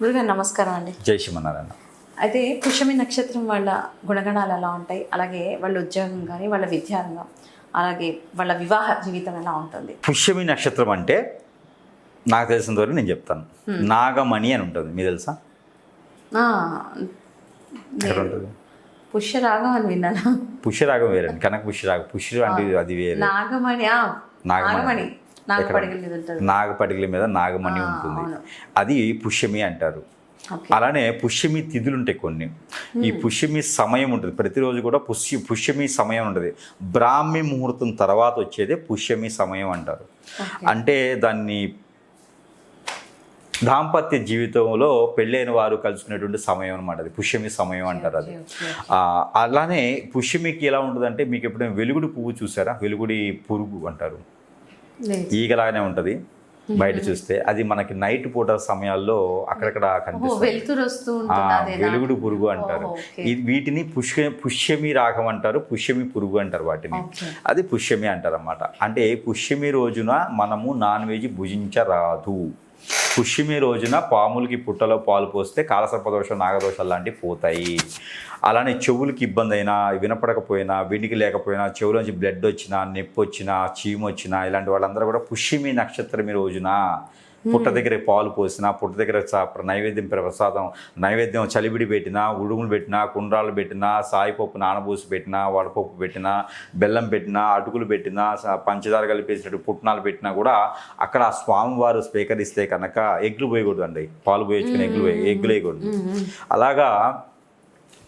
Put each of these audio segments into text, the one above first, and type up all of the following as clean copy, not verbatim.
గురుగారు నమస్కారం అండి. జై శ్రీమన్నారాయణ. అయితే పుష్యమి నక్షత్రం వాళ్ళ గుణగణాలు ఎలా ఉంటాయి, అలాగే వాళ్ళ ఉద్యోగం కానీ వాళ్ళ విద్యారంగం, అలాగే వాళ్ళ వివాహ జీవితం ఎలా ఉంటుంది? పుష్యమి నక్షత్రం అంటే నాకు తెలిసినంత వరకు నేను చెప్తాను. నాగమణి అని ఉంటుంది, మీకు తెలుసా? ఆ, ఎక్కడ ఉంటుంది? పుష్యరాగం అని విన్నాను. పుష్యరాగం వేరండి, కనక పుష్యరాగం. పుష్య అంటే అది వేరే. నాగమణి నాగమణి నాగపడిగల మీద ఉంటుంది. నాగపడిగల మీద నాగమణి ఉంటుంది, అది పుష్యమి అంటారు. ఓకే. అలానే పుష్యమి తిథులు ఉంటాయి కొన్ని. ఈ పుష్యమి సమయం ఉంటుంది, ప్రతిరోజు కూడా పుష్యమి సమయం ఉంటుంది. బ్రాహ్మీ ముహూర్తం తర్వాత వచ్చేదే పుష్యమి సమయం అంటారు. అంటే దాన్ని దాంపత్య జీవితంలో పెళ్ళైన వారు కలుసుకునేటువంటి సమయం అనమాట, అది పుష్యమి సమయం అంటారు. అది అలానే పుష్యమికి ఎలా ఉంటుందంటే, మీకు ఎప్పుడైనా వెలుగుడి పువ్వు చూసారా? వెలుగుడి పురుగు అంటారు, ఈగలాగానే ఉంటుంది బయట చూస్తే. అది మనకి నైట్ పూట సమయాల్లో అక్కడక్కడ కనిపిస్తుంది, వెలుగుడు పురుగు అంటారు. వీటిని పుష్యమి రాగం అంటారు, పుష్యమి పురుగు అంటారు వాటిని. అది పుష్యమి అంటారు అన్నమాట. అంటే పుష్యమి రోజున మనము నాన్ వెజ్ భుజించరాదు. పుష్యమి రోజున పాములకి పుట్టలో పాలు పోస్తే కాలసర్పదోషం, నాగదోషాలు లాంటివి పోతాయి. అలానే చెవులకి ఇబ్బంది అయినా, వినపడకపోయినా, వినికి లేకపోయినా, చెవులోంచి బ్లడ్ వచ్చినా, నొప్పి వచ్చినా, చీము వచ్చినా, ఇలాంటి వాళ్ళందరూ కూడా పుష్యమి నక్షత్రమి రోజున పుట్ట దగ్గర పాలు పోసినా, పుట్ట దగ్గర నైవేద్యం ప్రసాదం నైవేద్యం చలివిడి పెట్టినా, ఉడుములు పెట్టినా, కుండ్రాలు పెట్టినా, సాయిపప్పు నానబూసి పెట్టినా, వడపప్పు పెట్టినా, బెల్లం పెట్టినా, అటుకులు పెట్టినా, పంచదార కలిపేసినట్టు పుట్నాలు పెట్టినా కూడా అక్కడ స్వామివారు స్వీకరిస్తే కనుక ఎగ్గులు పోయకూడదు అండి. పాలు పోయించుకుని ఎగ్గులు వేయకూడదు. అలాగా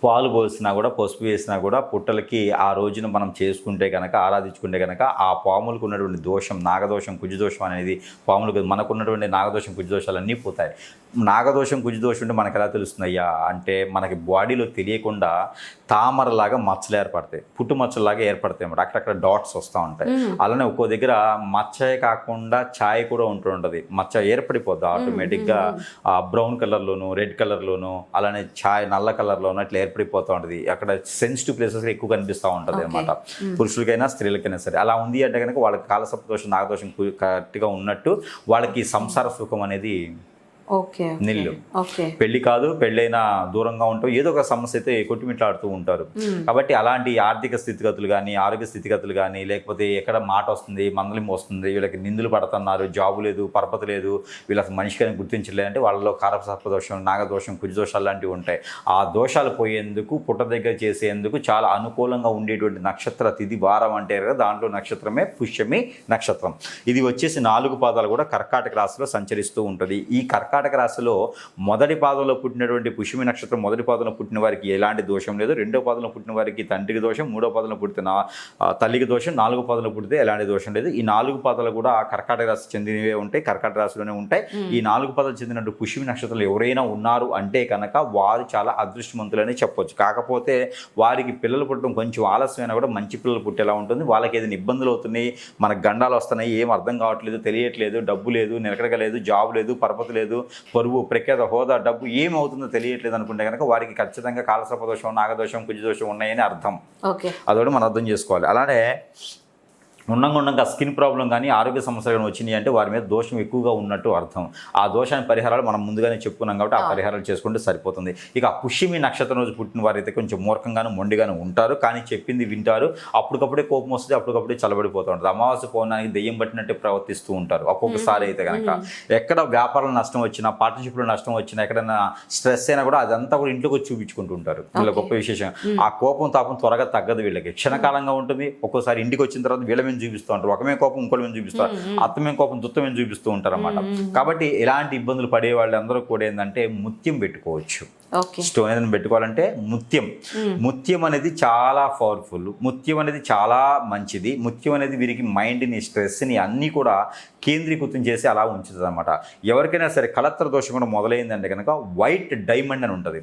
పాలు పోసినా కూడా, పసుపు వేసినా కూడా పుట్టలకి ఆ రోజున మనం చేసుకుంటే కనుక, ఆరాధించుకుంటే కనుక ఆ పాములకు ఉన్నటువంటి దోషం, నాగదోషం, కుజదోషం అనేది పాములకు, మనకు ఉన్నటువంటి నాగదోషం, కుజదోషాలన్నీ పోతాయి. నాగదోషం, కుజదోషం అంటే మనకు ఎలా తెలుస్తుందయ్యా అంటే, మనకి బాడీలో తెలియకుండా తామరలాగా మచ్చలు ఏర్పడతాయి, పుట్టు మచ్చలాగా ఏర్పడతాయి అన్నమాట. అక్కడక్కడ డాట్స్ వస్తూ ఉంటాయి. అలానే ఒక్కో దగ్గర మచ్చే కాకుండా ఛాయ్ కూడా ఉంటుంటుంది, మచ్చ ఏర్పడిపోద్ది ఆటోమేటిక్గా. బ్రౌన్ కలర్లోను, రెడ్ కలర్లోను, అలానే ఛాయ్ నల్ల కలర్లోను అట్లా ఏర్పడిపోతూ ఉంటుంది. అక్కడ సెన్సిటివ్ ప్లేసెస్ ఎక్కువ కనిపిస్తూ ఉంటుంది అనమాట, పురుషులకైనా స్త్రీలకైనా సరే. అలా ఉంది అంటే కనుక వాళ్ళకి కాలసర్పదోషం, నాగదోషం కరెక్ట్గా ఉన్నట్టు, వాళ్ళకి సంసార సుఖం అనేది నిల్లు. పెళ్లి కాదు, పెళ్ళైనా దూరంగా ఉంటాం, ఏదో ఒక సమస్య అయితే కొట్టుమిట్లాడుతూ ఉంటారు. కాబట్టి అలాంటి ఆర్థిక స్థితిగతులు కానీ, ఆరోగ్య స్థితిగతులు కానీ, లేకపోతే ఎక్కడ మాట వస్తుంది, మందలింపు వస్తుంది, వీళ్ళకి నిందులు పడుతున్నారు, జాబు లేదు, పరపతి లేదు, వీళ్ళకి మనిషిని గుర్తించలేదంటే వాళ్ళలో కాలసర్పదోషం, నాగదోషం, కుజదోషాలు లాంటివి ఉంటాయి. ఆ దోషాలు పోయేందుకు, పుట్ట దగ్గర చేసేందుకు చాలా అనుకూలంగా ఉండేటువంటి నక్షత్ర తిథి వారం అంటే కదా, దాంట్లో నక్షత్రమే పుష్యమి నక్షత్రం. ఇది వచ్చేసి 4 పాదాలు కూడా కర్కాటక రాశిలో సంచరిస్తూ ఉంటుంది. ఈ కర్కాటక రాశిలో మొదటి పాదంలో పుట్టినటువంటి పుష్యమి నక్షత్రం మొదటి పాదంలో పుట్టిన వారికి ఎలాంటి దోషం లేదు. 2వ పాదంలో పుట్టిన వారికి తండ్రికి దోషం, 3వ పాదంలో పుట్టిన తల్లికి దోషం, 4వ పాదంలో పుట్టితే ఎలాంటి దోషం లేదు. ఈ 4 పాదాలు కూడా కర్కాటక రాశి చెందినవే ఉంటాయి, కర్కాటక రాశిలోనే ఉంటాయి. ఈ 4 పాదాలు చెందినట్టు పుష్యమి నక్షత్రాలు ఎవరైనా ఉన్నారు అంటే కనుక వారు చాలా అదృష్టవంతులని చెప్పొచ్చు. కాకపోతే వారికి పిల్లలు పుట్టడం కొంచెం ఆలస్యమైనా కూడా మంచి పిల్లలు పుట్టేలా ఉంటుంది. వాళ్ళకి ఏదైనా ఇబ్బందులు అవుతున్నాయి, మనకు గండాలు వస్తున్నాయి, ఏం అర్థం కావట్లేదు, తెలియట్లేదు, డబ్బు లేదు, నిలకడగా లేదు, జాబ్ లేదు, పరపతి లేదు, పరువు, ప్రఖ్యాత, హోదా, డబ్బు ఏమవుతుందో తెలియట్లేదు అనుకుంటే కనుక వారికి ఖచ్చితంగా కాలసర్పదోషం, నాగదోషం, కుజదోషం ఉన్నాయని అర్థం. అదొకటి మనం అర్థం చేసుకోవాలి. అలానే ఉన్నంగా స్కిన్ ప్రాబ్లం కానీ, ఆరోగ్య సమస్యలు కానీ వచ్చినాయి అంటే వారి మీద దోషం ఎక్కువగా ఉన్నట్టు అర్థం. ఆ దోషాన్ని పరిహారాలు మనం ముందుగానే చెప్పుకున్నాం కాబట్టి ఆ పరిహారాలు చేసుకుంటే సరిపోతుంది. ఇక పుష్యమి నక్షత్రం రోజు పుట్టిన వారైతే కొంచెం మూర్ఖంగాను, మొండిగాను ఉంటారు, కానీ చెప్పింది వింటారు. అప్పటికప్పుడే కోపం వస్తుంది, అప్పటికప్పుడే చల్లబడిపోతూ ఉంటుంది. అమావాస్య పౌర్ణానికి దెయ్యం పట్టినట్టే ప్రవర్తిస్తూ ఉంటారు ఒక్కొక్కసారి అయితే కనుక. ఎక్కడ వ్యాపారంలో నష్టం వచ్చినా, పార్ట్నర్షిప్లో నష్టం వచ్చినా, ఎక్కడైనా స్ట్రెస్ అయినా కూడా అదంతా కూడా ఇంట్లోకి వచ్చి చూపించుకుంటూ ఉంటారు. వీళ్ళ గొప్ప విశేషం, ఆ కోపం తాపం త్వరగా తగ్గదు వీళ్ళకి, క్షణకాలంగా ఉంటుంది. ఒక్కోసారి ఇంటికి వచ్చిన తర్వాత వీళ్ళ మీద చూపిస్తూ ఉంటారు, ఒకమే కోపం ఇంకోటి మీద చూపిస్తారు, అత్తమే కోపం దుత్తమే చూపిస్తూ ఉంటారు అన్నమాట. కాబట్టి ఇలాంటి ఇబ్బందులు పడే వాళ్ళందరూ కూడా ఏంటంటే ముత్యం పెట్టుకోవచ్చు. స్టోన్ ఏదైనా పెట్టుకోవాలంటే ముత్యం అనేది చాలా పవర్ఫుల్, ముత్యం అనేది చాలా మంచిది. ముత్యం అనేది వీరికి మైండ్ని, స్ట్రెస్ని అన్నీ కూడా కేంద్రీకృతం చేసి అలా ఉంచుతుంది అనమాట. ఎవరికైనా సరే కలత్ర దోషం కూడా మొదలైందంటే కనుక వైట్ డైమండ్ అని ఉంటుంది,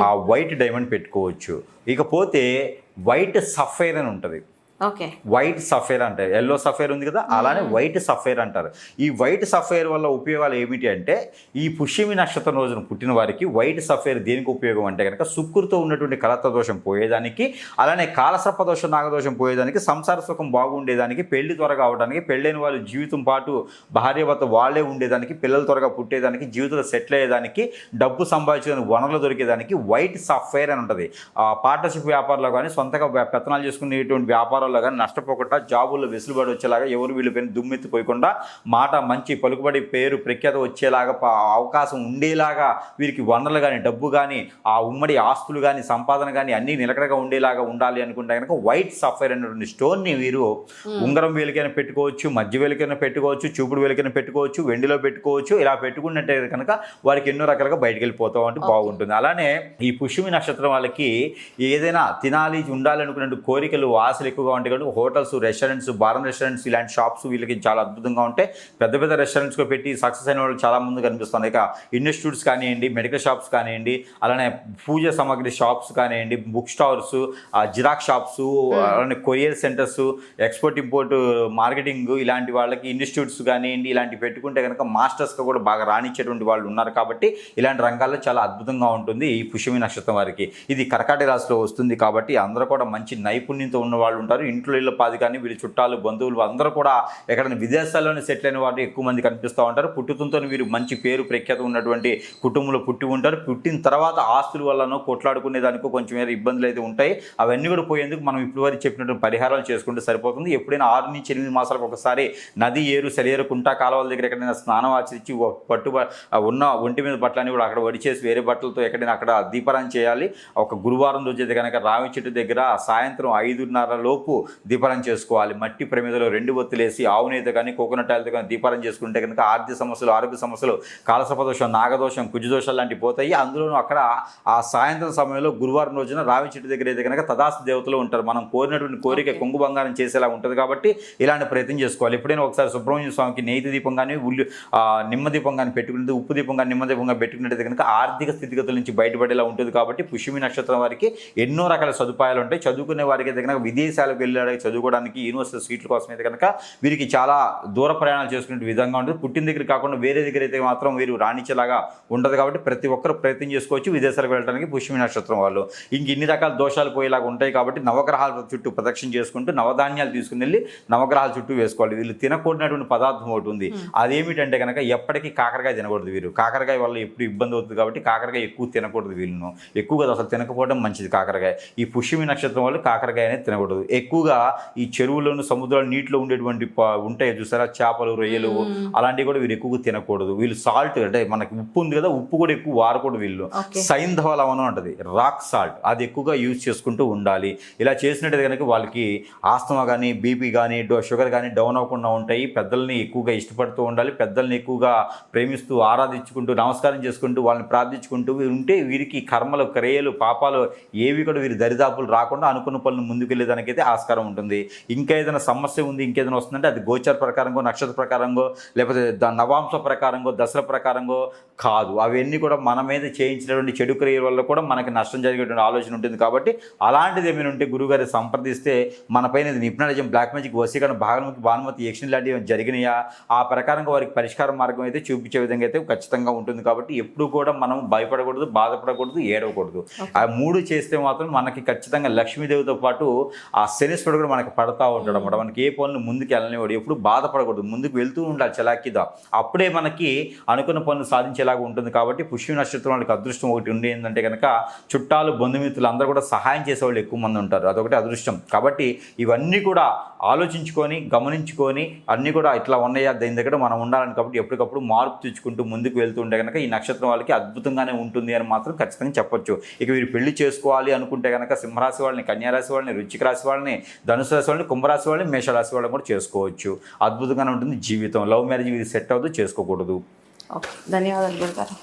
ఆ వైట్ డైమండ్ పెట్టుకోవచ్చు. ఇకపోతే వైట్ సఫైర్ అని ఉంటుంది, ఓకే. వైట్ సఫేర్ అంటారు. ఎల్లో సఫేర్ ఉంది కదా, అలానే వైట్ సఫేర్ అంటారు. ఈ వైట్ సఫేర్ వల్ల ఉపయోగాలు ఏమిటి అంటే, ఈ పుష్యమి నక్షత్రం రోజున పుట్టిన వారికి వైట్ సఫేర్ దేనికి ఉపయోగం అంటే కనుక శుక్రుతో ఉన్నటువంటి కలత్వ దోషం పోయేదానికి, అలానే కాలసర్ప దోషం నాగదోషం పోయేదానికి, సంసార సుఖం బాగుండేదానికి, పెళ్లి త్వరగా అవడానికి, పెళ్ళైన వాళ్ళు జీవితం పాటు భార్యాభర్త వాళ్ళే ఉండేదానికి, పిల్లలు త్వరగా పుట్టేదానికి, జీవితంలో సెటిల్ అయ్యేదానికి, డబ్బు సంపాదించడానికి, వనరులు దొరికేదానికి వైట్ సఫేర్ అని ఉంటుంది. పార్ట్నర్షిప్ వ్యాపారంలో కానీ, సొంతగా పెత్తనాలు చేసుకునేటువంటి వ్యాపారాల్లో కానీ నష్టపోకుండా, జాబుల్లో వెసులుబాటు వచ్చేలాగా, ఎవరు వీళ్ళపైన దుమ్మెత్తిపోయకుండా, మాట మంచి పలుకుబడి పేరు ప్రఖ్యాత వచ్చేలాగా అవకాశం ఉండేలాగా, వీరికి వనరులు కానీ, డబ్బు కానీ, ఆ ఉమ్మడి ఆస్తులు కానీ, సంపాదన కానీ అన్నీ నిలకడగా ఉండేలాగా ఉండాలి అనుకుంటే కనుక వైట్ సఫైర్ అనేటువంటి స్టోన్ని వీరు ఉంగరం వేలికైనా పెట్టుకోవచ్చు, మధ్య వేలికైనా పెట్టుకోవచ్చు, చూపుడు వేలికైనా పెట్టుకోవచ్చు, వెండిలో పెట్టుకోవచ్చు. ఇలా పెట్టుకున్నట్టే కనుక వారికి ఎన్నో రకాలుగా బయటకు వెళ్ళిపోతాం అంటే బాగుంటుంది. అలానే ఈ పుష్యమి నక్షత్రం వాళ్ళకి ఏదైనా తినాలి ఉండాలి అనుకునే కోరికలు ఆశలు ఎక్కువగా ఉంటాయి కాబట్టి హోటల్స్, రెస్టారెంట్స్, బారం రెస్టారెంట్స్ ఇలాంటి షాప్స్ వీళ్ళకి చాలా అద్భుతంగా ఉంటాయి. పెద్ద పెద్ద రెస్టారెంట్స్లో పెట్టి సక్సెస్ అయిన వాళ్ళు చాలా మంది కనిపిస్తుంది. ఇక ఇన్స్టిట్యూట్స్ కానివ్వండి, మెడికల్ షాప్స్ కానివ్వండి, అలానే పూజ సామాగ్రి షాప్స్ కానివ్వండి, బుక్ స్టాల్స్, జిరాక్స్ షాప్స్, అలానే courier centres, export import marketing ఇలాంటి వాళ్ళకి ఇన్స్టిట్యూట్స్ కానివ్వండి, ఇలాంటివి పెట్టుకుంటే కనుక మాస్టర్స్గా కూడా బాగా రాణించేటువంటి వాళ్ళు ఉన్నారు. కాబట్టి ఇలాంటి రంగాల్లో చాలా అద్భుతంగా ఉంటుంది ఈ పుష్యమి నక్షత్రం వారికి. ఇది కర్కాటక రాశిలో వస్తుంది కాబట్టి అందరూ కూడా మంచి నైపుణ్యంతో ఉన్న వాళ్ళు ఉంటారు. ఇంట్లో ఇళ్ళ పాది కానీ వీళ్ళ చుట్టాలు, బంధువులు అందరూ కూడా ఎక్కడైనా విదేశాల్లోనే సెటిల్ అయిన వాళ్ళు ఎక్కువ మంది కనిపిస్తూ ఉంటారు. పుట్టుతంతో వీరు మంచి పేరు ప్రఖ్యాత ఉన్నటువంటి కుటుంబంలో పుట్టి ఉంటారు. పుట్టిన తర్వాత ఆస్తుల వల్లనో కొట్లాడుకునే దానికో కొంచెం వేరే ఇబ్బందులు అయితే ఉంటాయి. అవన్నీ కూడా పోయేందుకు మనం ఇప్పుడు వరకు చెప్పినటువంటి పరిహారాలు చేసుకుంటే సరిపోతుంది. ఎప్పుడైనా 6 నుంచి 8 మాసాలకు ఒకసారి నది, ఏరు, సెలయేరు, కుంట, కాలువల దగ్గర ఎక్కడైనా స్నానం ఆచరించి ఉన్న ఒంటి మీద బట్టలన్నీ కూడా అక్కడ వడిచేసి వేరే బట్టలతో ఎక్కడైనా అక్కడ దీపారాయణ చేయాలి. ఒక గురువారం రోజు అయితే కనుక రావి చెట్టు దగ్గర సాయంత్రం 5:30 లోపు దీపారాయణ చేసుకోవాలి. మట్టి ప్రమిదలో 2 ఒత్తులేసి ఆవు నేత కానీ, కోకోనట్ ఆయిల్తో కానీ దీపారాయణ చేసుకుంటే కనుక ఆర్థిక సమస్యలు, ఆరోగ్య సమస్యలు, కాలసర్పదోషం, నాగదోషం, కుజదోషాలు లాంటివి పోతాయి. అందులోనూ అక్కడ ఆ సాయంత్రం సమయంలో గురువారం రోజున రావి చెట్టు దగ్గర అయితే కనుక తదాస్తు దేవతలు ఉంటారు. మనం కోరినటువంటి కోరిక కొంగు బంగారం చేసేలా ఉంటుంది కాబట్టి ఇలాంటి ప్రయత్నం చేసుకోవాలి. ఎప్పుడైనా ఒకసారి సుబ్రహ్మణ్య స్వామికి నెయ్యి దీపం కానీ, నిమ్మ దీపం కానీ పెట్టుకునేది, ఉప్పు దీపం కానీ, నిమ్మ దీపంగా పెట్టుకునేది కనుక ఆర్థిక స్థితిగతుల నుంచి బయటపడేలా ఉంటుంది. కాబట్టి పుష్యమి నక్షత్రం వారికి ఎన్నో రకాల సదుపాయాలు ఉంటాయి. చదువుకునే వారికి అయితే కనుక విదేశాలకు వెళ్ళడానికి, చదువుకోవడానికి, యూనివర్సిటీ సీట్ల కోసం అయితే కనుక వీరికి చాలా దూర ప్రయాణాలు చేసుకునే విధంగా ఉంటుంది. పుట్టిన దగ్గర కాకుండా వేరే దగ్గర అయితే మాత్రం వీరు రాణించేలాగా ఉండదు. కాబట్టి ప్రతి ఒక్కరు ప్రయత్నం చేసుకోవచ్చు విదేశాలకు వెళ్ళడానికి పుష్యమి నక్షత్రం వాళ్ళు. ఇంక ఇన్ని రకాల దోషాలు పోయేలాగా ఉంటాయి. కాబట్టి నవగ్రహాల చుట్టూ ప్రదక్షిణ చేసుకుంటూ నవధాన్యాలు తీసుకుని వెళ్ళి నవగ్రహాల చుట్టూ వేసుకోవాలి. వీళ్ళు తినకూడనటువంటి పదార్థం ఒకటి ఉంది. అదేమిటంటే కనుక ఎప్పటికీ కాకరకాయ తినకూడదు. వీరు కాకరకాయ వల్ల ఎప్పుడు ఇబ్బంది అవుతుంది కాబట్టి కాకరకాయ ఎక్కువ తినకూడదు. వీళ్ళను ఎక్కువగా అసలు తినకపోవడం మంచిది. కాకరకాయ ఈ పుష్యమి నక్షత్రం వాళ్ళు కాకరకాయ అనేది తినకూడదు. ఎక్కువగా ఈ చెరువులోను, సముద్రాలు, నీటిలో ఉండేటువంటి ఉంటాయి చూసారా, చేపలు, రొయ్యలు, అలాంటివి కూడా వీరు ఎక్కువగా తినకూడదు. వీళ్ళు సాల్ట్ అంటే మనకి ఉప్పు ఉంది కదా, ఉప్పు కూడా ఎక్కువ వాడకూడదు. వీళ్ళు సైంధవ లవణం ఉంటుంది, రాక్ సాల్ట్, అది ఎక్కువగా యూజ్ చేసుకుంటూ ఉండాలి. ఇలా చేసినట్టు కనుక వాళ్ళకి ఆస్తమా కానీ, బీపీ కానీ, షుగర్ కానీ డౌన్ అవ్వకుండా ఉంటాయి. పెద్దల్ని ఎక్కువగా ఇష్టపడుతూ ఉండాలి. పెద్దల్ని ఎక్కువగా ప్రేమిస్తూ, ఆరాధించుకుంటూ, నమస్కారం చేసుకుంటూ, వాళ్ళని ప్రార్థించుకుంటూ ఉంటే వీరికి కర్మలు, క్రియలు, పాపాలు ఏవి కూడా వీరి దరిదాపులు రాకుండా అనుకున్న పనులు ముందుకెళ్ళేదానికైతే ఆస్కారం ఉంటుంది. ఇంకా ఏదైనా సమస్య ఉంది, ఇంకేదైనా వస్తుందంటే అది గోచర ప్రకారంగో, నక్షత్ర ప్రకారంగో, లేకపోతే నవాంశ ప్రకారంగో, దశల ప్రకారంగో కాదు. అవన్నీ కూడా మన మీద చేయించినటువంటి చెడు క్రియల వల్ల కూడా మనకి నష్టం జరిగేటువంటి ఆలోచన ఉంటుంది. కాబట్టి అలాంటిది ఏమైనా ఉంటే గురువుగారి సంప్రదిస్తే మన పైన నిపుణజం, బ్లాక్ మ్యాజిక్, వశీకరణ, భాగముఖి, భానుమతి, యక్షిణి లాంటివి జరిగినాయా ఆ ప్రకారంగా వారికి పరిష్కార మార్గం అయితే చూపించే విధంగా అయితే ఖచ్చితంగా ఉంటుంది. కాబట్టి ఎప్పుడు కూడా మనం భయపడకూడదు, బాధపడకూడదు, ఏడవకూడదు. ఆ 3 చేస్తే మాత్రం మనకి ఖచ్చితంగా లక్ష్మీదేవితో పాటు ఆ శనీశ్వరుడు కూడా మనకి పడతా ఉంటాడు అన్నమాట. మనకి ఏ పనులు ముందుకు వెళ్ళనివాడు, ఎప్పుడు బాధపడకూడదు, ముందుకు వెళ్తూ ఉండాలి చలాకిదా. అప్పుడే మనకి అనుకున్న పనులు సాధించేలాగా ఉంటుంది. కాబట్టి పుష్యమి నక్షత్రం వాళ్ళకి అదృష్టం ఒకటి ఉండి ఏంటంటే కనుక చుట్టాలు, బంధుమిత్రులు అందరూ కూడా సహాయం చేసేవాళ్ళు ఎక్కువ మంది ఉంటారు. అదొకటి అదృష్టం. కాబట్టి ఇవన్నీ కూడా ఆలోచించుకొని, గమనించుకొని అన్నీ కూడా ఇట్లా ఉన్నాయా దీని దగ్గర మనం ఉండాలని కాబట్టి ఎప్పటికప్పుడు మార్పు తెచ్చుకుంటూ ముందుకు వెళ్తూ ఉంటే కనుక ఈ నక్షత్రం వాళ్ళకి అద్భుతంగానే ఉంటుంది అని మాత్రం ఖచ్చితంగా చెప్పొచ్చు. ఇక వీరు పెళ్లి చేసుకోవాలి అనుకుంటే కనుక సింహరాశి వాళ్ళని, కన్యారాశి వాళ్ళని, వృశ్చిక రాశి వాళ్ళని, ధనుసు రాశి వాళ్ళని, కుంభరాశి వాళ్ళని, మేషరాశి వాళ్ళని కూడా చేసుకోవచ్చు. అద్భుతంగానే ఉంటుంది జీవితం. లవ్ మ్యారేజ్ ఇది సెట్ అవ్వదు, చేసుకోకూడదు. ఓకే, ధన్యవాదాలు గురుగారు.